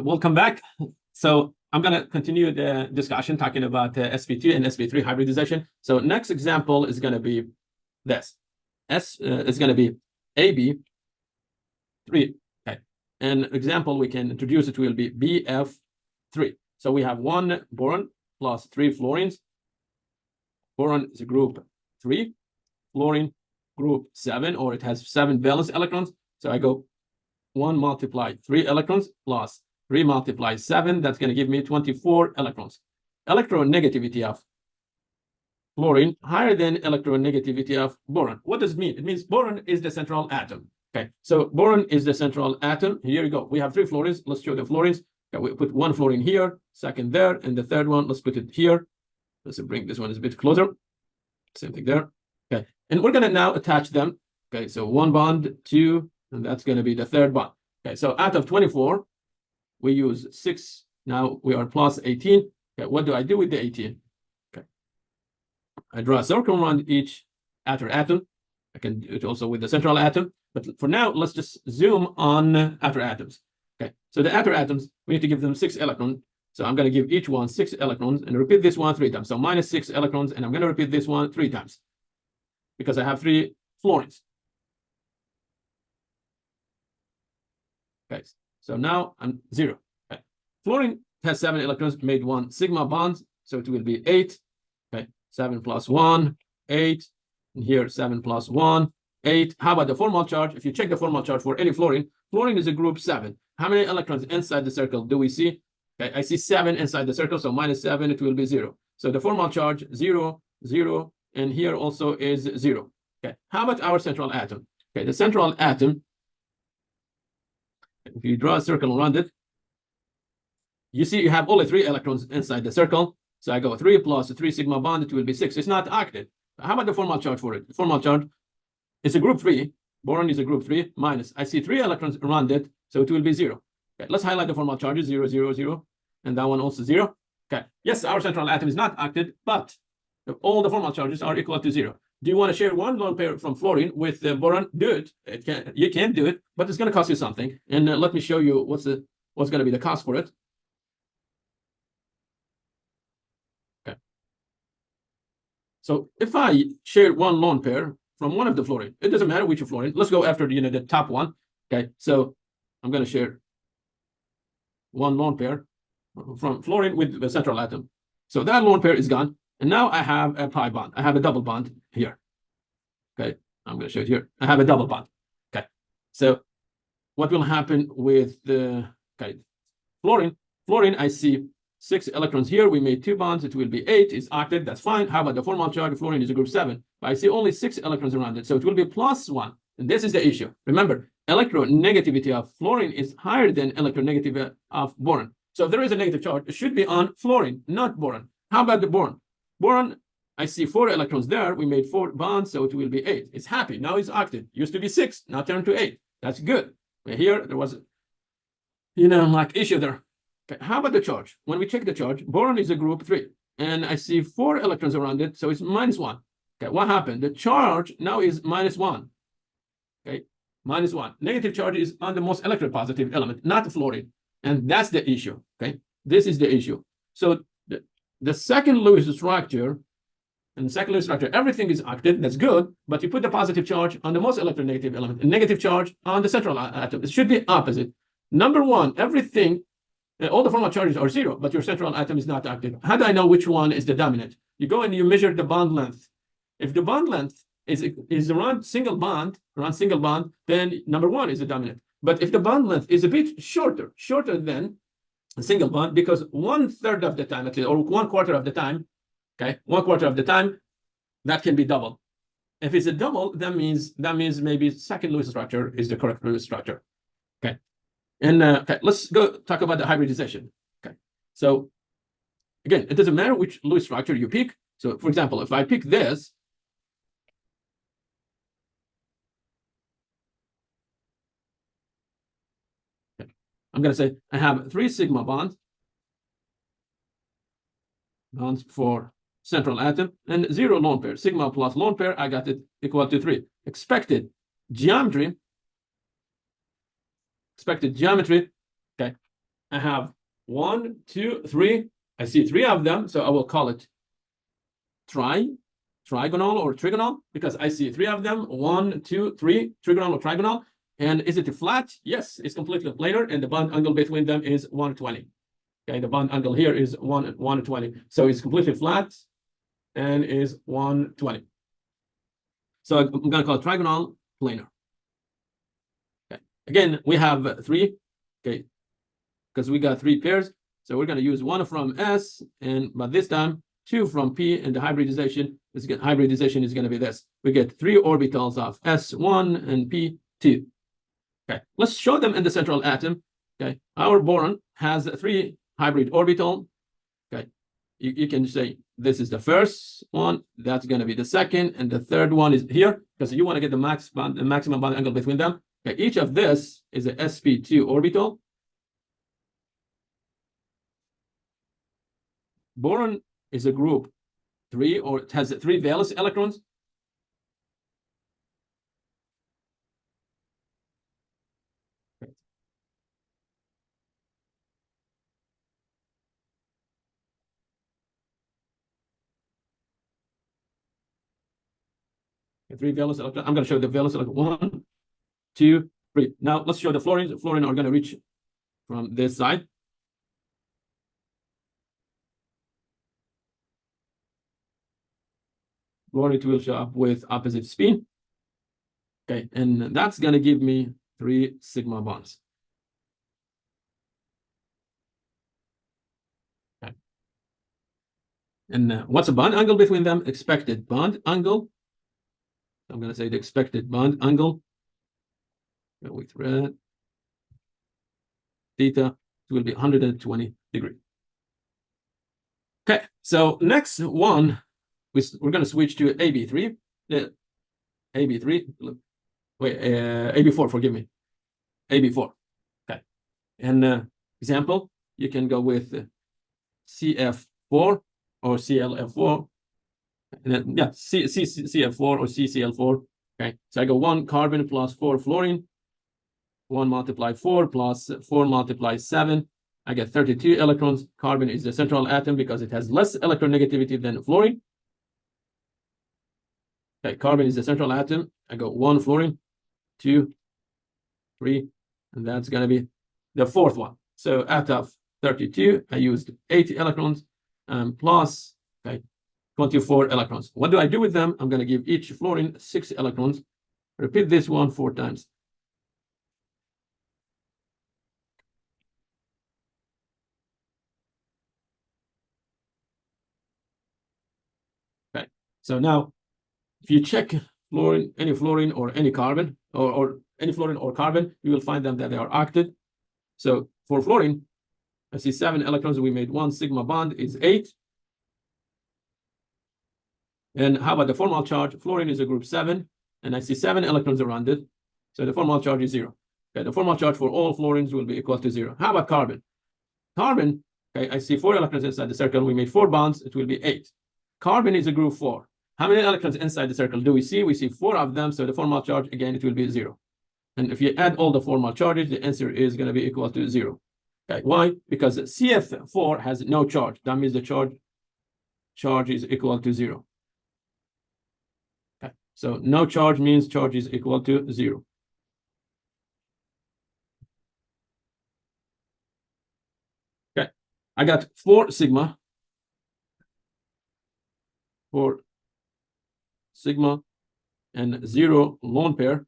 welcome back. So I'm going to continue the discussion talking about sp2 and sp3 hybridization. So next example is going to be this. Is going to be AB3. Okay. And example we can introduce it will be BF3. So we have 1 boron plus 3 fluorines. Boron is a group 3, fluorine group 7, or it has 7 valence electrons. So I go 1 multiply 3 electrons plus 3 multiply 7. That's going to give me 24 electrons. Electronegativity of fluorine higher than electronegativity of boron. What does it mean? It means boron is the central atom. Okay, so boron is the central atom. Here you go. We have 3 fluorines. Let's show the fluorines. Okay, we put 1 fluorine here, second there, and the third one, let's put it here. Let's bring this one a bit closer. Same thing there. Okay, and we're going to now attach them. Okay, so 1 bond, 2, and that's going to be the third bond. Okay, so out of 24, we use 6. Now we are plus 18. Okay, what do I do with the 18? Okay, I draw a circle around each outer atom. I can do it also with the central atom. But for now, let's just zoom on outer atoms. Okay, so the outer atoms, we need to give them 6 electrons. So I'm going to give each one 6 electrons and repeat this one 3 times. So minus 6 electrons, and I'm going to repeat this one 3 times because I have 3 fluorines. Okay, so now I'm 0. Okay. Fluorine has 7 electrons, made 1 sigma bond, so it will be 8. Okay, 7 plus 1, 8. And here 7 plus 1, 8. How about the formal charge? If you check the formal charge for any fluorine, fluorine is a group 7. How many electrons inside the circle do we see? Okay, I see 7 inside the circle, so minus 7, it will be 0. So the formal charge 0, 0, and here also is 0. Okay, how about our central atom? Okay, the central atom, if you draw a circle around it, you see you have only 3 electrons inside the circle. So I go 3 plus 3 sigma bond, it will be 6. It's not active. How about the formal charge for it? The formal charge is a group 3. Boron is a group 3 minus. I see 3 electrons around it, so it will be 0. Okay, let's highlight the formal charges 0, 0, 0, and that one also 0. Okay, yes, our central atom is not active, but all the formal charges are equal to 0. Do you want to share 1 lone pair from fluorine with boron? Do it. You can do it, but it's going to cost you something. And let me show you what's going to be the cost for it. Okay. So if I share 1 lone pair from one of the fluorine, it doesn't matter which fluorine. Let's go after the top one. Okay, so I'm going to share 1 lone pair from fluorine with the central atom. So that lone pair is gone. And now I have a pi bond. I have a double bond here. Okay, I'm going to show it here. I have a double bond. Okay, so what will happen with the fluorine? Fluorine, I see 6 electrons here. We made 2 bonds. It will be 8. It's octet. That's fine. How about the formal charge? Fluorine is a group 7. But I see only 6 electrons around it. So it will be plus 1. And this is the issue. Remember, electronegativity of fluorine is higher than electronegativity of boron. So if there is a negative charge, it should be on fluorine, not boron. How about the boron? Boron, I see 4 electrons there. We made 4 bonds, so it will be 8. It's happy. Now it's octet. Used to be 6, now turned to 8. That's good. But here, there was, like issue there. Okay, how about the charge? When we check the charge, boron is a group 3. And I see 4 electrons around it, so it's minus 1. Okay, what happened? The charge now is minus 1. Okay, minus 1. Negative charge is on the most electropositive element, not the fluorine. And that's the issue. Okay, this is the issue. So the second Lewis structure, and the second Lewis structure, everything is octet. That's good, but you put the positive charge on the most electronegative element and negative charge on the central atom. It should be opposite. Number 1, everything, all the formal charges are 0, but your central atom is not active. How do I know which one is the dominant? You go and you measure the bond length. If the bond length is around single bond, then number 1 is the dominant. But if the bond length is a bit shorter than a single bond, because 1/3 of the time, at least, or 1/4 of the time, okay, 1/4 of the time, that can be double. If it's a double, that means maybe second Lewis structure is the correct Lewis structure. Okay, and okay, let's go talk about the hybridization. Okay, so again, it doesn't matter which Lewis structure you pick. So, for example, if I pick this, I'm going to say I have 3 sigma bonds for central atom and 0 lone pair. Sigma plus lone pair, I got it equal to 3. Expected geometry. Okay, I have 1, 2, 3. I see 3 of them, so I will call it trigonal or trigonal because I see 3 of them. 1, 2, 3, trigonal or trigonal. And is it flat? Yes, it's completely planar, and the bond angle between them is 120. Okay, the bond angle here is 120. So it's completely flat and is 120. So I'm going to call it trigonal planar. Okay. Again, we have 3, okay, because we got 3 pairs. So we're going to use 1 from S, but this time 2 from P, and the hybridization is going to be this. We get 3 orbitals of S1 and P2. Okay, let's show them in the central atom. Okay, our boron has 3 hybrid orbital. Okay, you can say this is the first one, that's going to be the second, and the third one is here because you want to get the maximum bond angle between them. Okay, each of this is a sp2 orbital. Boron is a group 3, or it has 3 valence electrons. Okay. 3 valence electrons. I'm going to show the valence electron 1, 2, 3. Now let's show the fluorines. The fluorine are going to reach from this side. Fluorine will show up with opposite spin. Okay, and that's going to give me 3 sigma bonds. Okay. And what's a bond angle between them? Expected bond angle. I'm going to say the expected bond angle with red. Theta will be 120 degrees. Okay, so next one, we're going to switch to AB3. AB3, wait, AB4, forgive me. AB4. Okay, and example, you can go with CF4 or CLF4. And then, yeah, CF4 or CCl4. Okay, so I go 1 carbon plus 4 fluorine. 1 multiplied 4 plus 4 multiplied 7. I get 32 electrons. Carbon is the central atom because it has less electronegativity than fluorine. Okay, carbon is the central atom. I go 1 fluorine, 2, 3, and that's going to be the 4th one. So out of 32, I used 80 electrons plus, okay, 24 electrons. What do I do with them? I'm going to give each fluorine 6 electrons. Repeat this one 4 times. Okay, so now if you check fluorine, any fluorine or any carbon, or any fluorine or carbon, you will find them that they are octet. So for fluorine, I see 7 electrons. We made 1 sigma bond is 8. And how about the formal charge? Fluorine is a group 7, and I see 7 electrons around it. So the formal charge is 0. Okay, the formal charge for all fluorines will be equal to 0. How about carbon? Carbon, okay, I see 4 electrons inside the circle. We made 4 bonds. It will be 8. Carbon is a group 4. How many electrons inside the circle do we see? We see 4 of them. So the formal charge, again, it will be 0. And if you add all the formal charges, the answer is going to be equal to 0. Okay, why? Because CF4 has no charge. That means the charge is equal to 0. Okay, so no charge means charge is equal to 0. Okay, I got 4 sigma. 4 sigma and 0 lone pair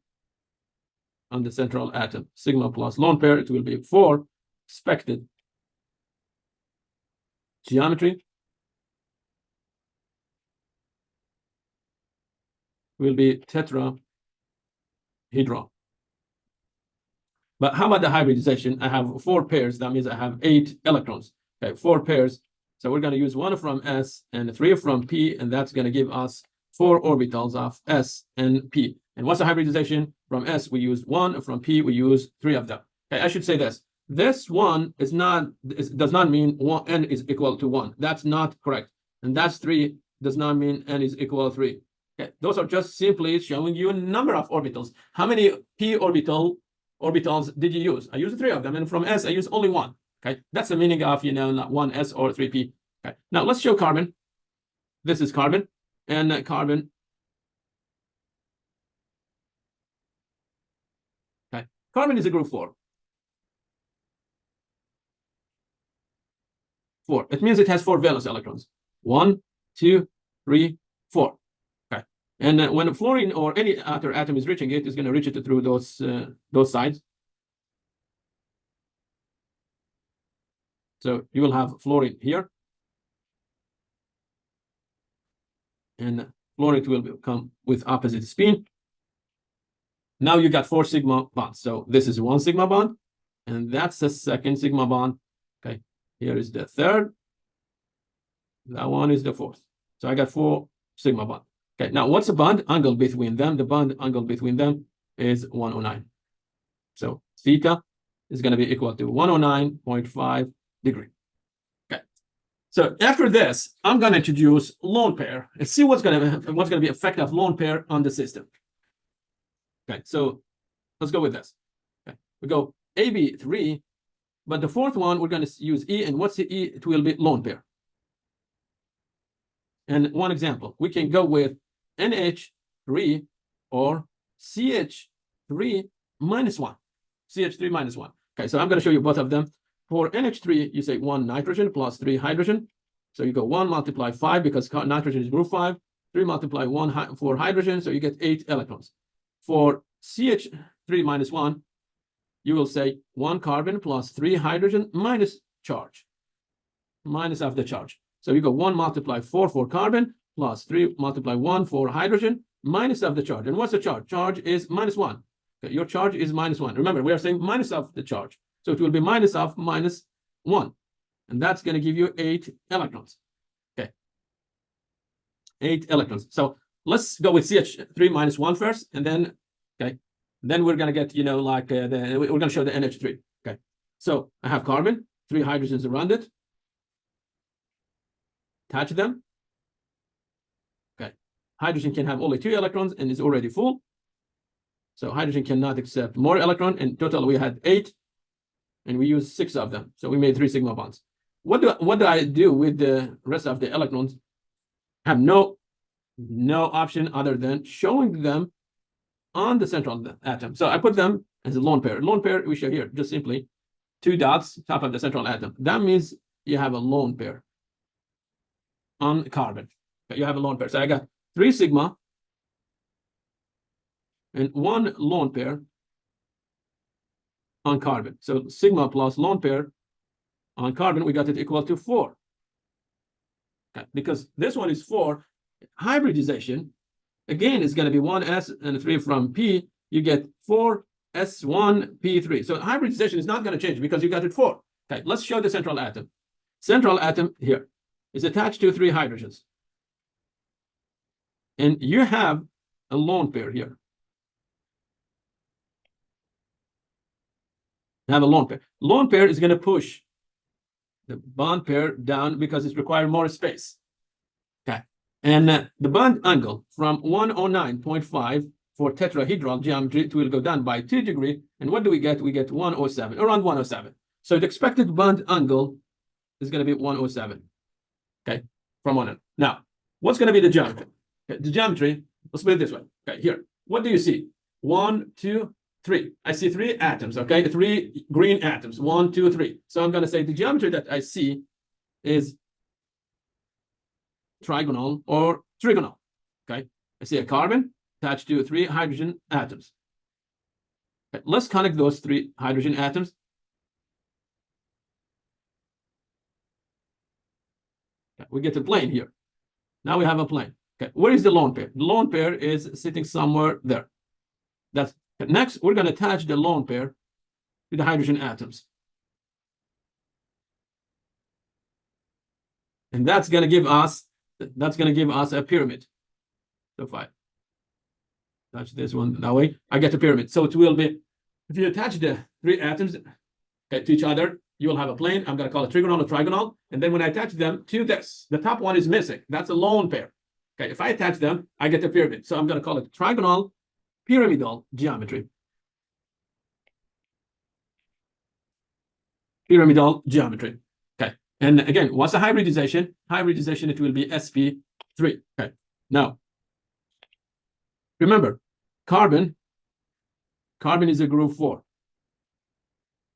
on the central atom. Sigma plus lone pair, it will be 4 expected geometry will be tetrahedron. But how about the hybridization? I have 4 pairs. That means I have 8 electrons. Okay, 4 pairs. So we're going to use 1 from S and 3 from P, and that's going to give us 4 orbitals of S and P. And what's the hybridization? From S, we use 1. From P, we use 3 of them. Okay, I should say this. This one does not mean N is equal to 1. That's not correct. And that's 3 does not mean N is equal to 3. Okay, those are just simply showing you a number of orbitals. How many P orbitals did you use? I used 3 of them, and from S, I used only 1. Okay, that's the meaning of, not 1s or 3p. Okay, now let's show carbon. This is carbon, and carbon. Okay, carbon is a group 4. 4. It means it has 4 valence electrons. 1, 2, 3, 4. Okay, and when fluorine or any other atom is reaching it, it's going to reach it through those sides. So you will have fluorine here, and fluorine will come with opposite spin. Now you got 4 sigma bonds. So this is 1 sigma bond, and that's the second sigma bond. Okay, here is the third. That one is the fourth. So I got 4 sigma bond. Okay, now what's the bond angle between them? The bond angle between them is 109. So theta is going to be equal to 109.5 degree. Okay. So after this, I'm going to introduce lone pair and see what's going to be effect of lone pair on the system. Okay, so let's go with this. Okay, we go AB3, but the fourth one we're going to use E, and what's the E? It will be lone pair. And one example, we can go with NH3 or CH3 minus 1. CH3 minus 1. Okay, so I'm going to show you both of them. For NH3, you say 1 nitrogen plus 3 hydrogen. So you go 1 multiply 5 because nitrogen is group 5. 3 multiply 1 for hydrogen, so you get 8 electrons. For CH3 minus 1, you will say 1 carbon plus 3 hydrogen minus charge. Minus of the charge. So you go 1 multiply 4 for carbon plus 3 multiply 1 for hydrogen minus of the charge. And what's the charge? Charge is minus 1. Okay, your charge is minus 1. Remember, we are saying minus of the charge. So it will be minus of minus 1. And that's going to give you 8 electrons. Okay. 8 electrons. So let's go with CH3 minus 1 first. And then, okay, then we're going to get, we're going to show the NH3. Okay. So I have carbon, 3 hydrogens around it. Attach them. Okay. Hydrogen can have only 2 electrons and is already full. So hydrogen cannot accept more electron. In total, we had 8, and we used 6 of them. So we made 3 sigma bonds. What do I do with the rest of the electrons? I have no option other than showing them on the central atom. So I put them as a lone pair. Lone pair we show here, just simply 2 dots top of the central atom. That means you have a lone pair on carbon. You have a lone pair. So I got 3 sigma and 1 lone pair on carbon. So sigma plus lone pair on carbon, we got it equal to 4. Okay, because this one is 4. Hybridization, again, is going to be 1s and 3 from P. You get 4s1p3. So hybridization is not going to change because you got it 4. Okay, let's show the central atom. Central atom here is attached to 3 hydrogens. And you have a lone pair here. You have a lone pair. Lone pair is going to push the bond pair down because it requires more space. Okay. And the bond angle from 109.5 for tetrahedral geometry, it will go down by 2 degrees. And what do we get? We get 107, around 107. So the expected bond angle is going to be 107. Okay, from 100. Now, what's going to be the geometry? Okay, the geometry, let's put it this way. Okay, here, what do you see? 1, 2, 3. I see 3 atoms, okay? 3 green atoms, 1, 2, 3. So I'm going to say the geometry that I see is trigonal or trigonal, okay? I see a carbon attached to 3 hydrogen atoms. Okay, let's connect those 3 hydrogen atoms. Okay, we get a plane here. Now we have a plane. Okay, where is the lone pair? The lone pair is sitting somewhere there. That's next. We're going to attach the lone pair to the hydrogen atoms, and that's going to give us a pyramid. So if I touch this one that way, I get a pyramid. So it will be, if you attach the 3 atoms, okay, to each other, you will have a plane. I'm going to call it trigonal or trigonal. And then when I attach them to this, the top one is missing. That's a lone pair. Okay, if I attach them, I get a pyramid. So I'm going to call it trigonal pyramidal geometry. pyramidal geometry. Okay. And again, what's the hybridization? Hybridization, it will be sp3. Okay. Now, remember, carbon is a group 4.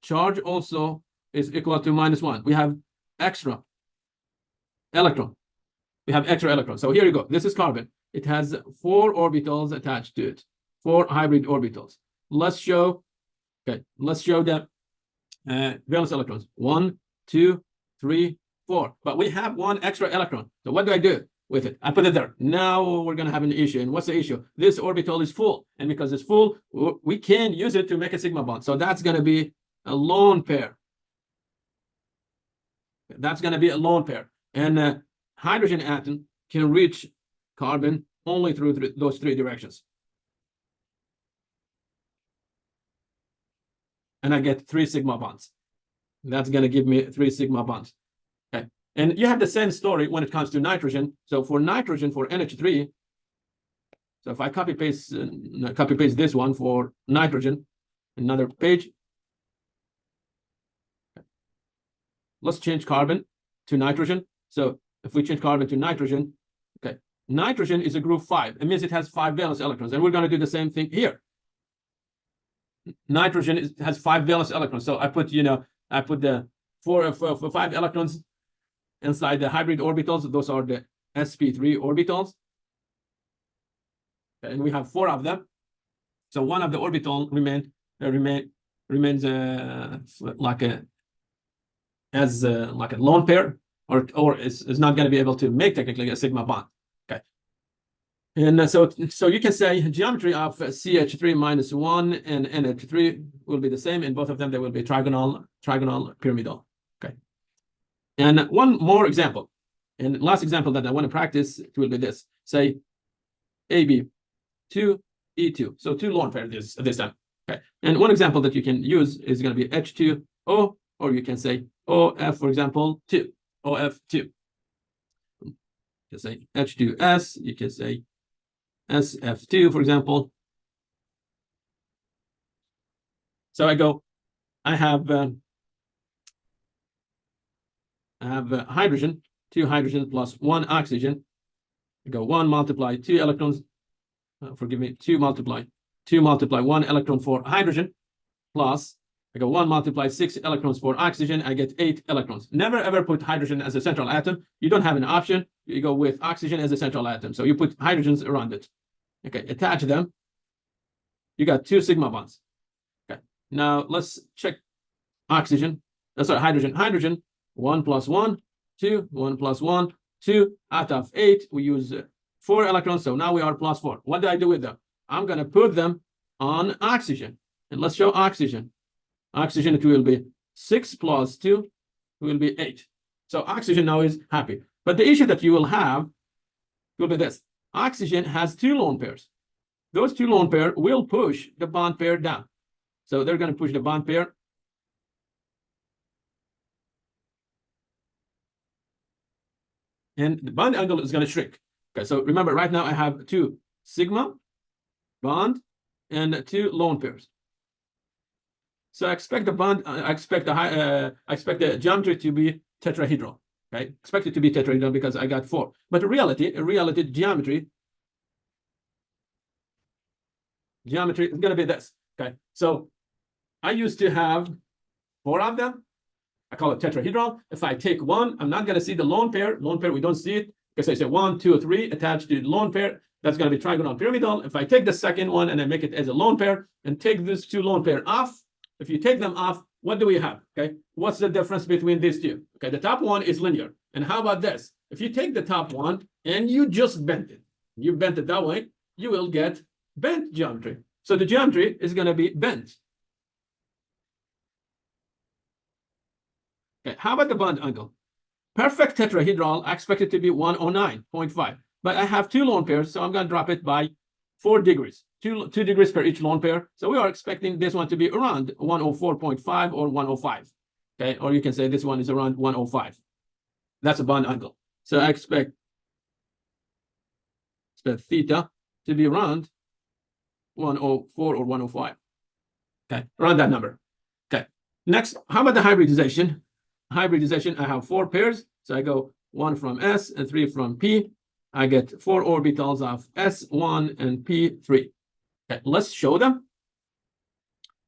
Charge also is equal to -1. We have extra electron. So here you go. This is carbon. It has 4 orbitals attached to it. 4 hybrid orbitals. Let's show the valence electrons. 1, 2, 3, 4. But we have 1 extra electron. So what do I do with it? I put it there. Now we're going to have an issue. And what's the issue? This orbital is full. And because it's full, we can use it to make a sigma bond. So that's going to be a lone pair. That's going to be a lone pair. And hydrogen atom can reach carbon only through those 3 directions. And I get 3 sigma bonds. That's going to give me 3 sigma bonds. Okay. And you have the same story when it comes to nitrogen. So for nitrogen, for NH3, so if I copy paste this one for nitrogen, another page. Let's change carbon to nitrogen. So if we change carbon to nitrogen, okay, nitrogen is a group 5. It means it has 5 valence electrons. And we're going to do the same thing here. Nitrogen has 5 valence electrons. So I put the 5 electrons inside the hybrid orbitals. Those are the sp3 orbitals. And we have 4 of them. So one of the orbital remains like a lone pair, or is not going to be able to make technically a sigma bond. Okay. And so you can say geometry of CH3 minus 1 and NH3 will be the same. In both of them, they will be trigonal pyramidal. Okay. And one more example. And last example that I want to practice, it will be this. Say AB2, E2. So 2 lone pairs this time. Okay. And one example that you can use is going to be H2O, or you can say OF, for example, 2. OF2. You can say H2S. You can say SF2, for example. So I have hydrogen, 2 hydrogen plus 1 oxygen. I go 1 multiply 2 electrons. Forgive me, 2 multiply 1 electron for hydrogen, plus I go 1 multiply 6 electrons for oxygen. I get 8 electrons. Never ever put hydrogen as a central atom. You don't have an option. You go with oxygen as a central atom. So you put hydrogens around it. Okay, attach them. You got 2 sigma bonds. Okay, now let's check oxygen. That's our hydrogen. Hydrogen, 1 plus 1, 2, 1 plus 1, 2. Out of 8, we use 4 electrons. So now we are plus 4. What do I do with them? I'm going to put them on oxygen. And let's show oxygen. Oxygen, it will be 6 plus 2 will be 8. So oxygen now is happy. But the issue that you will have will be this. Oxygen has 2 lone pairs. Those 2 lone pair will push the bond pair down. So they're going to push the bond pair. And the bond angle is going to shrink. Okay, so remember, right now I have 2 sigma bond and 2 lone pairs. So I expect the bond, I expect the geometry to be tetrahedral. Okay, expect it to be tetrahedral because I got 4. But in reality, geometry is going to be this. Okay, so I used to have 4 of them. I call it tetrahedral. If I take 1, I'm not going to see the lone pair. Lone pair, we don't see it because I say 1, 2, 3 attached to the lone pair. That's going to be trigonal pyramidal. If I take the second one and I make it as a lone pair and take these 2 lone pair off, if you take them off, what do we have? Okay, what's the difference between these 2? Okay, the top one is linear. And how about this? If you take the top one and you just bent it, that way, you will get bent geometry. So the geometry is going to be bent. Okay, how about the bond angle? Perfect tetrahedral, I expect it to be 109.5. But I have 2 lone pairs, so I'm going to drop it by 4 degrees. 2 degrees per each lone pair. So we are expecting this one to be around 104.5 or 105. Okay, or you can say this one is around 105. That's a bond angle. So I expect theta to be around 104 or 105. Okay, around that number. Okay, Next, how about the hybridization? Hybridization, I have 4 pairs. So I go 1 from S and 3 from P. I get 4 orbitals of S1 and P3. Okay, let's show them.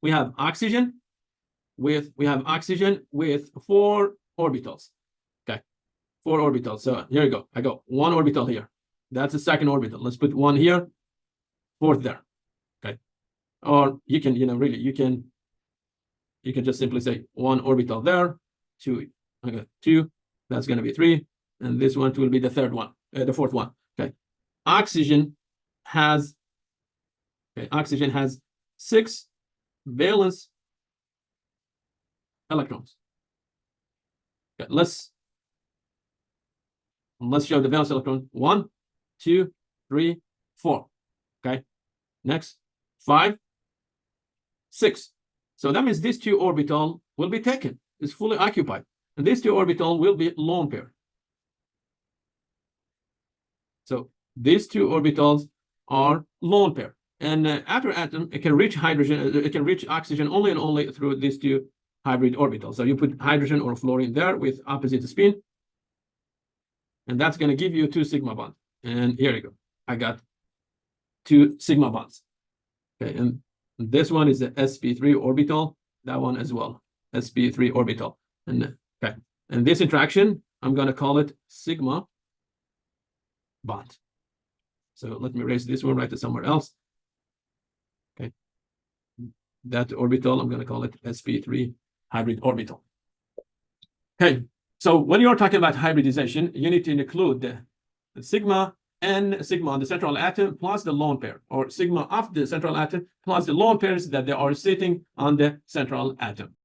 We have oxygen with 4 orbitals. Okay, 4 orbitals. So here you go. I go 1 orbital here. That's the second orbital. Let's put 1 here, 4th there. Okay, or you can, really, you can just simply say 1 orbital there, 2. Okay, 2. That's going to be 3, and this one will be the third one, the 4th one. Okay, oxygen has 6 valence electrons. Okay, let's show the valence electron. 1, 2, 3, 4. Okay, next 5, 6. So that means these 2 orbital will be taken. It's fully occupied, and these 2 orbital will be lone pair. So these 2 orbitals are lone pair, and after atom, it can reach hydrogen. It can reach oxygen only and only through these 2 hybrid orbitals. So you put hydrogen or fluorine there with opposite spin, and that's going to give you 2 sigma bonds. And here you go. I got 2 sigma bonds. Okay, and this one is the sp3 orbital. That one as well, sp3 orbital. And okay, and this interaction, I'm going to call it sigma bond. So let me erase this one, write it somewhere else. Okay, that orbital, I'm going to call it sp3 hybrid orbital. Okay, so when you're talking about hybridization, you need to include the sigma and sigma on the central atom plus the lone pair, or sigma of the central atom plus the lone pairs that they are sitting on the central atom.